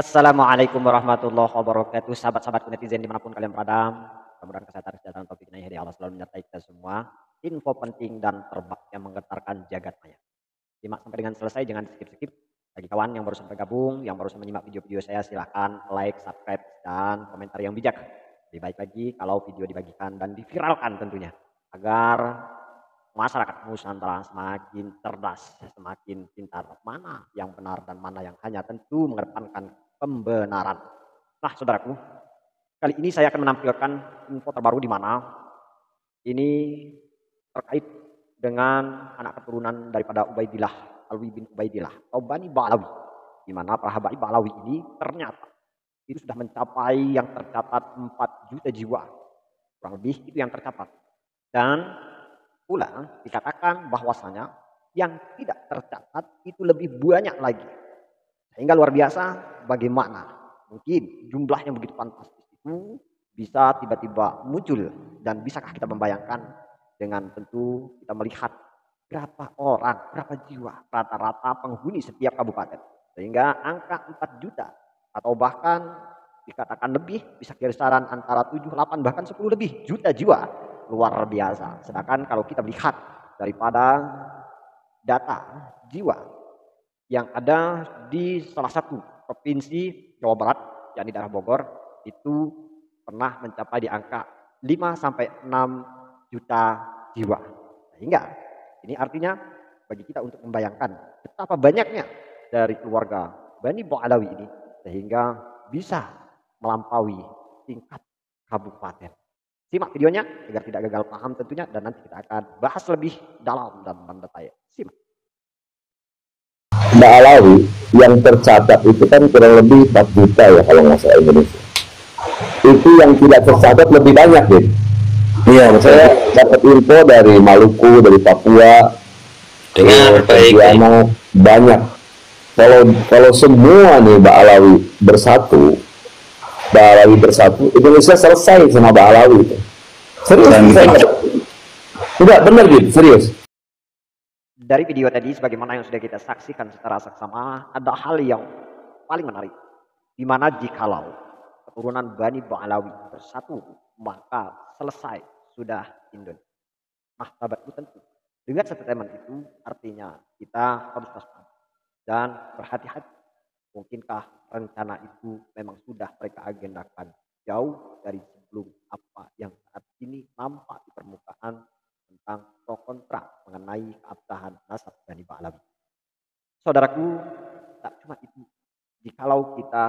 Assalamualaikum warahmatullahi wabarakatuh. Sahabat-sahabatku netizen dimanapun kalian berada. Mudah-mudahan kesehatan topik hidayah Allah selalu menyertai kita semua. Info penting dan terbak yang menggetarkan jagat maya. Simak sampai dengan selesai, jangan skip-skip. Bagi kawan yang baru sampai gabung, yang baru menyimak video-video saya, silahkan like, subscribe, dan komentar yang bijak. Lebih baik lagi kalau video dibagikan dan diviralkan tentunya. Agar masyarakat Nusantara semakin cerdas, semakin pintar. Mana yang benar dan mana yang hanya, tentu mengedepankan pembenaran. Nah, saudaraku, kali ini saya akan menampilkan info terbaru di mana ini terkait dengan anak keturunan daripada Ubaidillah, Alwi bin Ubaidillah atau Bani Ba'lawi, di mana para Bani Ba'lawi ini ternyata itu sudah mencapai yang tercatat 4 juta jiwa, kurang lebih itu yang tercatat. Dan pula dikatakan bahwasanya yang tidak tercatat itu lebih banyak lagi. Sehingga luar biasa bagaimana mungkin jumlah yang begitu fantastis itu bisa tiba-tiba muncul. Dan bisakah kita membayangkan dengan tentu kita melihat berapa orang, berapa jiwa rata-rata penghuni setiap kabupaten. Sehingga angka 4 juta atau bahkan dikatakan lebih, bisa kisaran antara 7, 8 bahkan 10 lebih juta jiwa. Luar biasa. Sedangkan kalau kita melihat daripada data jiwa yang ada di salah satu provinsi Jawa Barat, yakni daerah Bogor, itu pernah mencapai di angka 5 sampai 6 juta jiwa. Sehingga ini artinya bagi kita untuk membayangkan betapa banyaknya dari keluarga Bani Ba'lawi ini sehingga bisa melampaui tingkat kabupaten. Simak videonya agar tidak gagal paham tentunya, dan nanti kita akan bahas lebih dalam dan mendetail. Simak. Ba'lawi yang tercatat itu kan kurang lebih 4 juta ya kalau nggak salah Indonesia. Itu yang tidak tercatat lebih banyak deh. Iya, saya dapat info dari Maluku, dari Papua, Dengar baik. banyak. Kalau semua nih Ba'lawi bersatu, Indonesia selesai sama Ba'lawi itu. Serius, enggak benar gitu, serius. Dari video tadi sebagaimana yang sudah kita saksikan secara saksama, ada hal yang paling menarik, di mana jikalau keturunan Bani Ba'lawi bersatu, maka selesai sudah Indonesia. Nah, sahabatku, tentu dengan statement itu artinya kita harus waspada dan berhati-hati. Mungkinkah rencana itu memang sudah mereka agendakan jauh dari sebelum apa yang saat ini nampak di permukaan tentang pro kontra mengenai keabsahan nasab Bani Ba'lawi. Saudaraku, tak cuma itu. Jikalau kita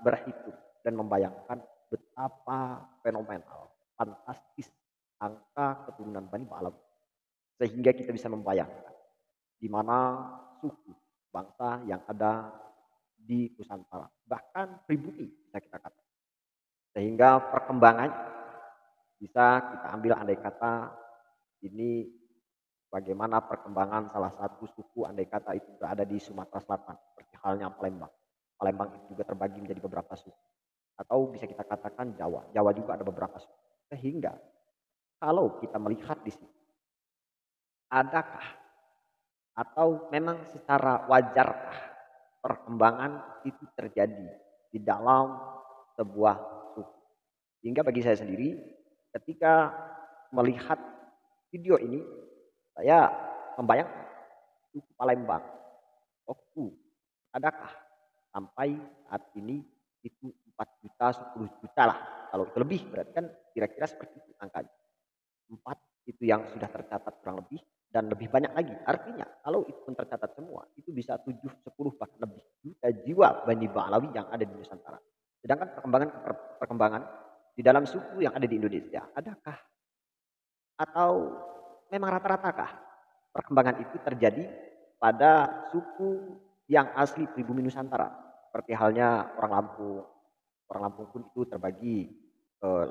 berhitung dan membayangkan betapa fenomenal, fantastis angka keturunan Bani Ba'lawi, sehingga kita bisa membayangkan di mana suku bangsa yang ada di Nusantara, bahkan pribumi bisa kita katakan. Sehingga perkembangan bisa kita ambil andai kata ini bagaimana perkembangan salah satu suku andai kata itu berada di Sumatera Selatan, seperti halnya Palembang. Palembang itu juga terbagi menjadi beberapa suku. Atau bisa kita katakan Jawa. Jawa juga ada beberapa suku. Sehingga kalau kita melihat di sini, adakah atau memang secara wajarkah perkembangan itu terjadi di dalam sebuah suku? Hingga bagi saya sendiri, ketika melihat video ini, saya membayangkan suku Palembang. Adakah sampai saat ini itu 4 juta, 10 juta lah. Kalau itu lebih berarti kan kira-kira seperti itu angkanya. 4 itu yang sudah tercatat kurang lebih, dan lebih banyak lagi. Artinya kalau itu pun tercatat semua, itu bisa 7, 10 bahkan lebih juta jiwa Bani Ba'lawi yang ada di Nusantara. Sedangkan perkembangan di dalam suku yang ada di Indonesia, adakah atau memang rata-ratakah perkembangan itu terjadi pada suku yang asli pribumi Nusantara? Seperti halnya orang Lampung. Orang Lampung pun itu terbagi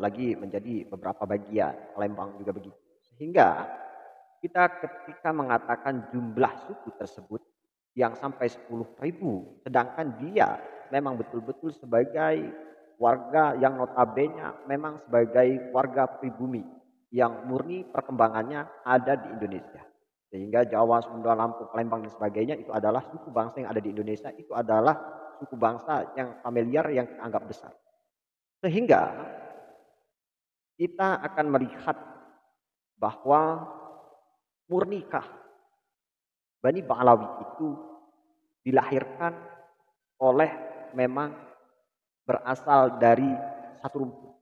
lagi menjadi beberapa bagian. Palembang juga begitu. Sehingga kita ketika mengatakan jumlah suku tersebut yang sampai 10.000, sedangkan dia memang betul-betul sebagai warga yang notabene memang sebagai warga pribumi yang murni perkembangannya ada di Indonesia. Sehingga Jawa, Sunda, Lampung, Palembang dan sebagainya itu adalah suku bangsa yang ada di Indonesia, itu adalah suku bangsa yang familiar yang kita anggap besar. Sehingga kita akan melihat bahwa murnikah Bani Ba'alawi itu dilahirkan oleh memang berasal dari satu rumpun,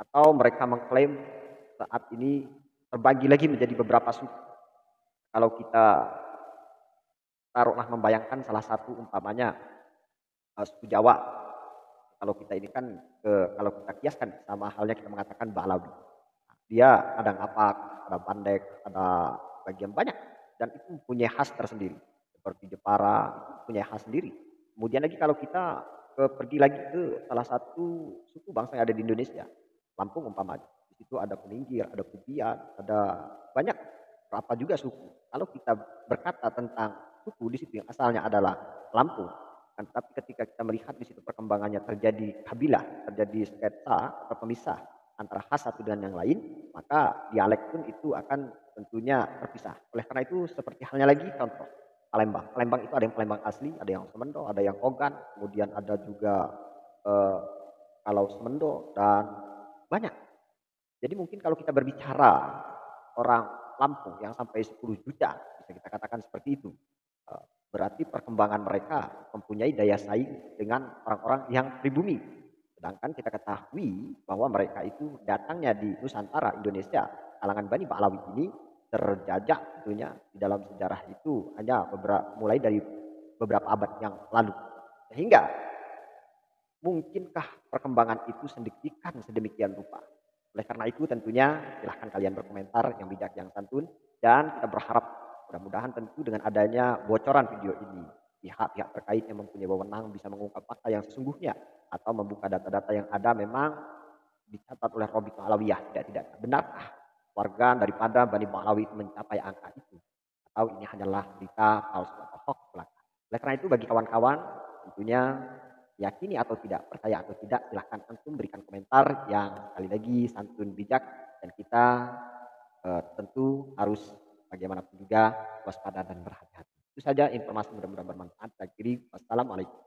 atau mereka mengklaim saat ini terbagi lagi menjadi beberapa suku. Kalau kita taruhlah membayangkan salah satu umpamanya suku Jawa, kalau kita ini kan kalau kita kiaskan sama halnya kita mengatakan Ba'alawi, dia ada Ngapak, ada Bandek, ada bagian banyak, dan itu punya khas tersendiri. Seperti Jepara itu punya khas sendiri. Kemudian lagi kalau kita pergi lagi ke salah satu suku bangsa yang ada di Indonesia, Lampung umpamanya, di situ ada Peninggiar, ada Kubian, ada banyak berapa juga suku. Kalau kita berkata tentang suku di situ yang asalnya adalah Lampung, kan, tapi ketika kita melihat di situ perkembangannya terjadi kabilah, terjadi sketsa atau pemisah antara khas satu dengan yang lain, maka dialek pun itu akan tentunya terpisah. Oleh karena itu seperti halnya lagi contoh Palembang. Palembang itu ada yang Palembang asli, ada yang Semendo, ada yang Ogan, kemudian ada juga kalau Semendo dan banyak. Jadi mungkin kalau kita berbicara orang Lampung yang sampai 10 juta, bisa kita katakan seperti itu. Berarti perkembangan mereka mempunyai daya saing dengan orang-orang yang pribumi. Sedangkan kita ketahui bahwa mereka itu datangnya di Nusantara, Indonesia, kalangan Bani Ba'alawi ini terjajah tentunya di dalam sejarah itu hanya mulai dari beberapa abad yang lalu. Sehingga mungkinkah perkembangan itu sedemikian rupa. Oleh karena itu tentunya silahkan kalian berkomentar yang bijak, yang santun, dan kita berharap mudah-mudahan tentu dengan adanya bocoran video ini, pihak-pihak terkait yang mempunyai wewenang bisa mengungkap fakta yang sesungguhnya atau membuka data-data yang ada memang dicatat oleh Robito Alawiyah tidak benarkah warga daripada Bani Ba'alawi itu mencapai angka itu, atau ini hanyalah berita palsu atau hoax belaka. Oleh karena itu bagi kawan-kawan tentunya yakini atau tidak, percaya atau tidak, silahkan antum berikan komentar yang sekali lagi santun, bijak, dan kita tentu harus bagaimanapun juga waspada dan berhati-hati. Itu saja informasi mudah-mudahan bermanfaat. Saya kiri, wassalamualaikum.